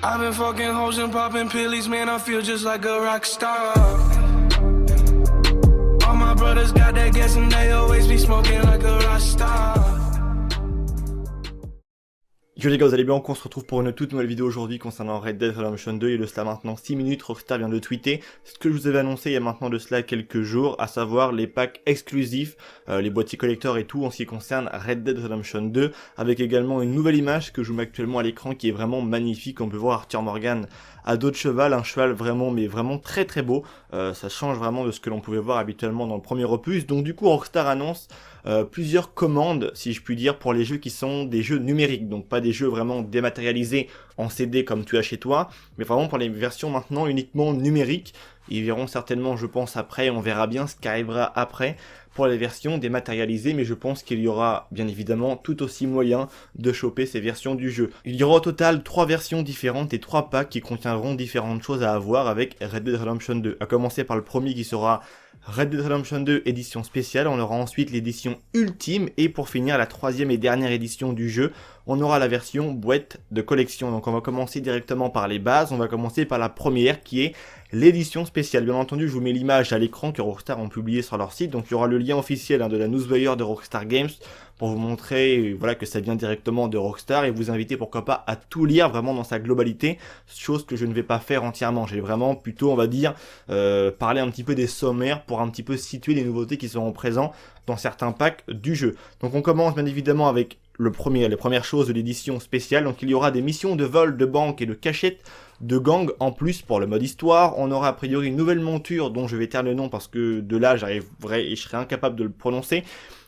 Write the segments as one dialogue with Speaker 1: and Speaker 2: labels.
Speaker 1: I've been fucking hoes and popping pillies, man, I feel just like a rock star. All my brothers got that gas and they always be smoking like a rock star.
Speaker 2: Yo les gars, vous allez bien? On se retrouve pour une toute nouvelle vidéo aujourd'hui concernant Red Dead Redemption 2. Il y a de cela maintenant 6 minutes, Rockstar vient de tweeter ce que je vous avais annoncé il y a maintenant de cela quelques jours, à savoir les packs exclusifs, les boîtiers collector et tout en ce qui concerne Red Dead Redemption 2, avec également une nouvelle image que je vous mets actuellement à l'écran qui est vraiment magnifique. On peut voir Arthur Morgan à dos de cheval, un cheval vraiment mais vraiment très très beau, ça change vraiment de ce que l'on pouvait voir habituellement dans le premier opus. Donc du coup Rockstar annonce plusieurs commandes, si je puis dire, pour les jeux qui sont des jeux numériques, donc pas des jeux vraiment dématérialisés en CD comme tu as chez toi, mais vraiment pour les versions maintenant uniquement numériques. Ils verront certainement, je pense, après, on verra bien ce qui arrivera après pour les versions dématérialisées, mais je pense qu'il y aura bien évidemment tout aussi moyen de choper ces versions du jeu. Il y aura au total 3 versions différentes et 3 packs qui contiendront différentes choses à avoir avec Red Dead Redemption 2, à commencer par le premier qui sera Red Dead Redemption 2 édition spéciale. On aura ensuite l'édition ultime et pour finir la 3e et dernière édition du jeu, on aura la version boîte de collection. Donc on va commencer directement par les bases, on va commencer par la première qui est l'édition spéciale. Bien entendu, je vous mets l'image à l'écran que Rockstar ont publié sur leur site, donc il y aura le lien officiel de la newswire de Rockstar Games pour vous montrer voilà, que ça vient directement de Rockstar et vous inviter pourquoi pas à tout lire vraiment dans sa globalité, chose que je ne vais pas faire entièrement. J'ai vraiment plutôt, on va dire, parler un petit peu des sommaires pour un petit peu situer les nouveautés qui seront présents dans certains packs du jeu. Donc on commence bien évidemment avec les premières choses de l'édition spéciale. Donc il y aura des missions de vol, de banque et de cachette de gang en plus pour le mode histoire. On aura a priori une nouvelle monture dont je vais taire le nom parce que de là j'arriverai et je serai incapable de le prononcer.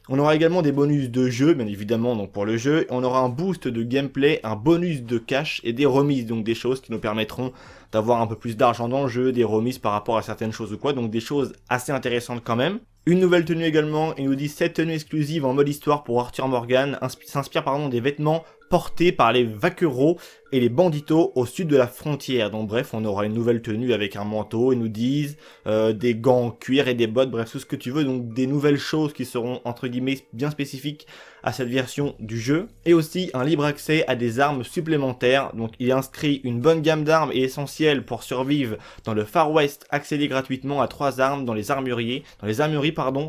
Speaker 2: On aura également des bonus de jeu, bien évidemment, donc pour le jeu. On aura un boost de gameplay, un bonus de cash et des remises, donc des choses qui nous permettront d'avoir un peu plus d'argent dans le jeu, des remises par rapport à certaines choses ou quoi, donc des choses assez intéressantes quand même. Une nouvelle tenue également, il nous dit cette tenue exclusive en mode histoire pour Arthur Morgan s'inspire des vêtements portés par les vaqueros et les banditos au sud de la frontière. Donc bref, on aura une nouvelle tenue avec un manteau, ils nous disent des gants en cuir et des bottes, bref tout ce que tu veux, donc des nouvelles choses qui seront entre guillemets bien spécifiques à cette version du jeu. Et aussi un libre accès à des armes supplémentaires, donc il inscrit une bonne gamme d'armes et essentielles pour survivre dans le Far West, accéder gratuitement à 3 armes dans les armureries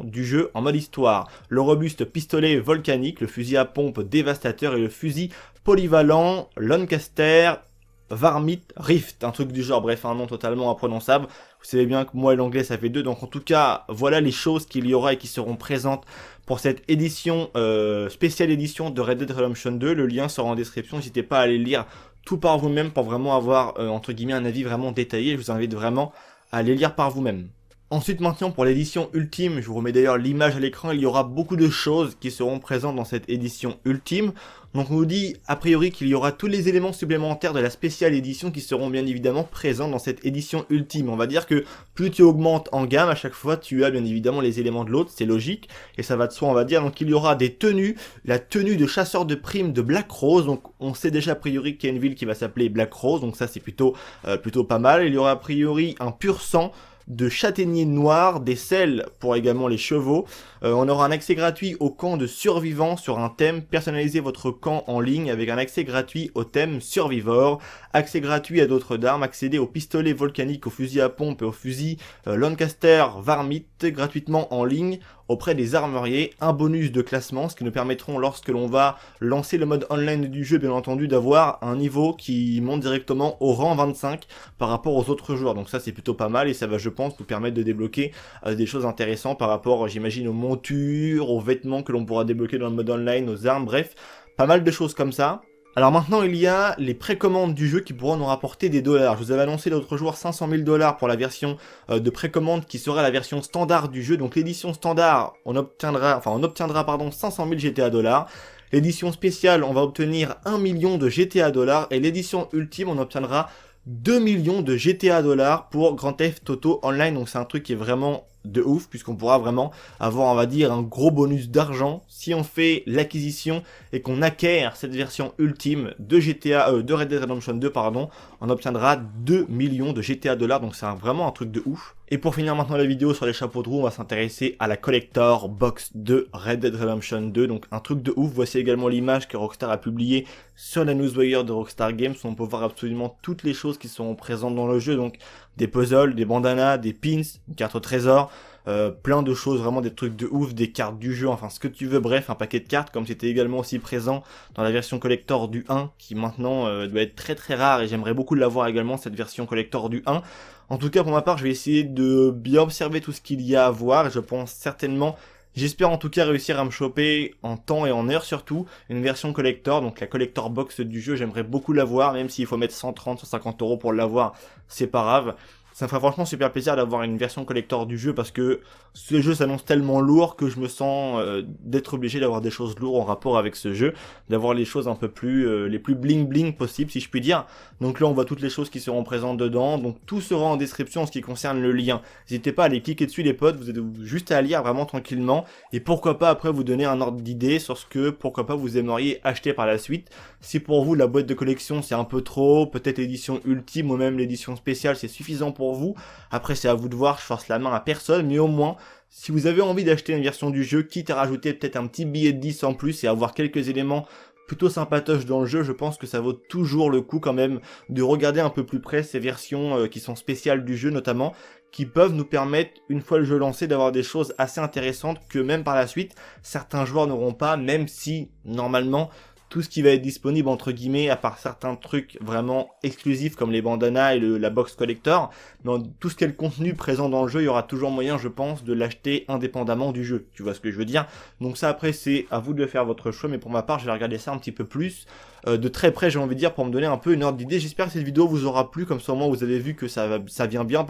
Speaker 2: du jeu en mode histoire. Le robuste pistolet volcanique, le fusil à pompe dévastateur et le fusil polyvalent Lancaster Varmint Rift, un truc du genre, bref un nom totalement imprononçable. Vous savez bien que moi et l'anglais ça fait 2, donc en tout cas voilà les choses qu'il y aura et qui seront présentes pour cette édition, spéciale édition de Red Dead Redemption 2. Le lien sera en description, n'hésitez pas à aller lire tout par vous-même pour vraiment avoir entre guillemets un avis vraiment détaillé. Je vous invite vraiment à aller lire par vous-même. Ensuite maintenant pour l'édition ultime, je vous remets d'ailleurs l'image à l'écran, il y aura beaucoup de choses qui seront présentes dans cette édition ultime. Donc on nous dit a priori qu'il y aura tous les éléments supplémentaires de la spéciale édition qui seront bien évidemment présents dans cette édition ultime. On va dire que plus tu augmentes en gamme, à chaque fois tu as bien évidemment les éléments de l'autre, c'est logique et ça va de soi on va dire. Donc il y aura des tenues, la tenue de chasseur de primes de Black Rose, donc on sait déjà a priori qu'il y a une ville qui va s'appeler Black Rose, donc ça c'est plutôt pas mal. Il y aura a priori un pur sang de châtaignier noir, des selles pour également les chevaux. On aura un accès gratuit au camp de survivants sur un thème. Personnalisez votre camp en ligne avec un accès gratuit au thème Survivor. Accès gratuit à d'autres armes. Accéder au pistolet volcanique, au fusil à pompe et au fusil Lancaster Varmint gratuitement en ligne auprès des armuriers. Un bonus de classement, ce qui nous permettront lorsque l'on va lancer le mode online du jeu bien entendu d'avoir un niveau qui monte directement au rang 25 par rapport aux autres joueurs. Donc ça c'est plutôt pas mal et ça va je pense nous permettre de débloquer des choses intéressantes par rapport j'imagine aux montures, aux vêtements que l'on pourra débloquer dans le mode online, aux armes, bref pas mal de choses comme ça. Alors maintenant il y a les précommandes du jeu qui pourront nous rapporter des dollars. Je vous avais annoncé l'autre jour 500 000 $ pour la version de précommande qui sera la version standard du jeu. Donc l'édition standard on obtiendra 500 000 GTA $. L'édition spéciale on va obtenir 1 million de GTA $ et l'édition ultime on obtiendra 2 millions de GTA $ pour Grand Theft Auto Online. Donc c'est un truc qui est vraiment de ouf, puisqu'on pourra vraiment avoir, on va dire, un gros bonus d'argent si on fait l'acquisition et qu'on acquiert cette version ultime de de Red Dead Redemption 2, pardon, on obtiendra 2 millions de GTA $, donc c'est vraiment un truc de ouf. Et pour finir maintenant la vidéo sur les chapeaux de roue, on va s'intéresser à la Collector Box de Red Dead Redemption 2, donc un truc de ouf. Voici également l'image que Rockstar a publiée sur la newswire de Rockstar Games, où on peut voir absolument toutes les choses qui sont présentes dans le jeu, donc des puzzles, des bandanas, des pins, une carte au trésor, plein de choses, vraiment des trucs de ouf, des cartes du jeu, enfin ce que tu veux, bref, un paquet de cartes, comme c'était également aussi présent dans la version collector du 1, qui maintenant doit être très très rare, et j'aimerais beaucoup l'avoir également, cette version collector du 1. En tout cas, pour ma part, je vais essayer de bien observer tout ce qu'il y a à voir, et je pense certainement, j'espère en tout cas réussir à me choper en temps et en heure surtout, une version collector, donc la collector box du jeu, j'aimerais beaucoup l'avoir, même s'il faut mettre 130, 150 € pour l'avoir, c'est pas grave. Ça me ferait franchement super plaisir d'avoir une version collector du jeu parce que ce jeu s'annonce tellement lourd que je me sens d'être obligé d'avoir des choses lourdes en rapport avec ce jeu, d'avoir les choses un peu plus, les plus bling bling possibles si je puis dire. Donc là on voit toutes les choses qui seront présentes dedans, donc tout sera en description en ce qui concerne le lien. N'hésitez pas à aller cliquer dessus les potes, vous êtes juste à lire vraiment tranquillement et pourquoi pas après vous donner un ordre d'idée sur ce que pourquoi pas vous aimeriez acheter par la suite. Si pour vous la boîte de collection c'est un peu trop, peut-être l'édition ultime ou même l'édition spéciale c'est suffisant pour vous. Après c'est à vous de voir, je force la main à personne, mais au moins si vous avez envie d'acheter une version du jeu, quitte à rajouter peut-être un petit billet de 10 en plus et avoir quelques éléments plutôt sympatoches dans le jeu, je pense que ça vaut toujours le coup quand même de regarder un peu plus près ces versions qui sont spéciales du jeu notamment, qui peuvent nous permettre, une fois le jeu lancé, d'avoir des choses assez intéressantes que même par la suite, certains joueurs n'auront pas, même si normalement tout ce qui va être disponible entre guillemets, à part certains trucs vraiment exclusifs comme les bandanas et la box collector, mais tout ce qui est le contenu présent dans le jeu, il y aura toujours moyen, je pense, de l'acheter indépendamment du jeu. Tu vois ce que je veux dire? Donc ça après c'est à vous de faire votre choix, mais pour ma part je vais regarder ça un petit peu plus de très près, j'ai envie de dire, pour me donner un peu une ordre d'idée. J'espère que cette vidéo vous aura plu, comme ça au moins vous avez vu que ça vient bien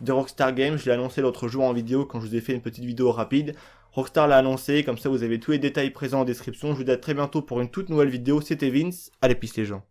Speaker 2: de Rockstar Games. Je l'ai annoncé l'autre jour en vidéo quand je vous ai fait une petite vidéo rapide. Rockstar l'a annoncé, comme ça vous avez tous les détails présents en description. Je vous dis à très bientôt pour une toute nouvelle vidéo. C'était Vince, allez peace les gens.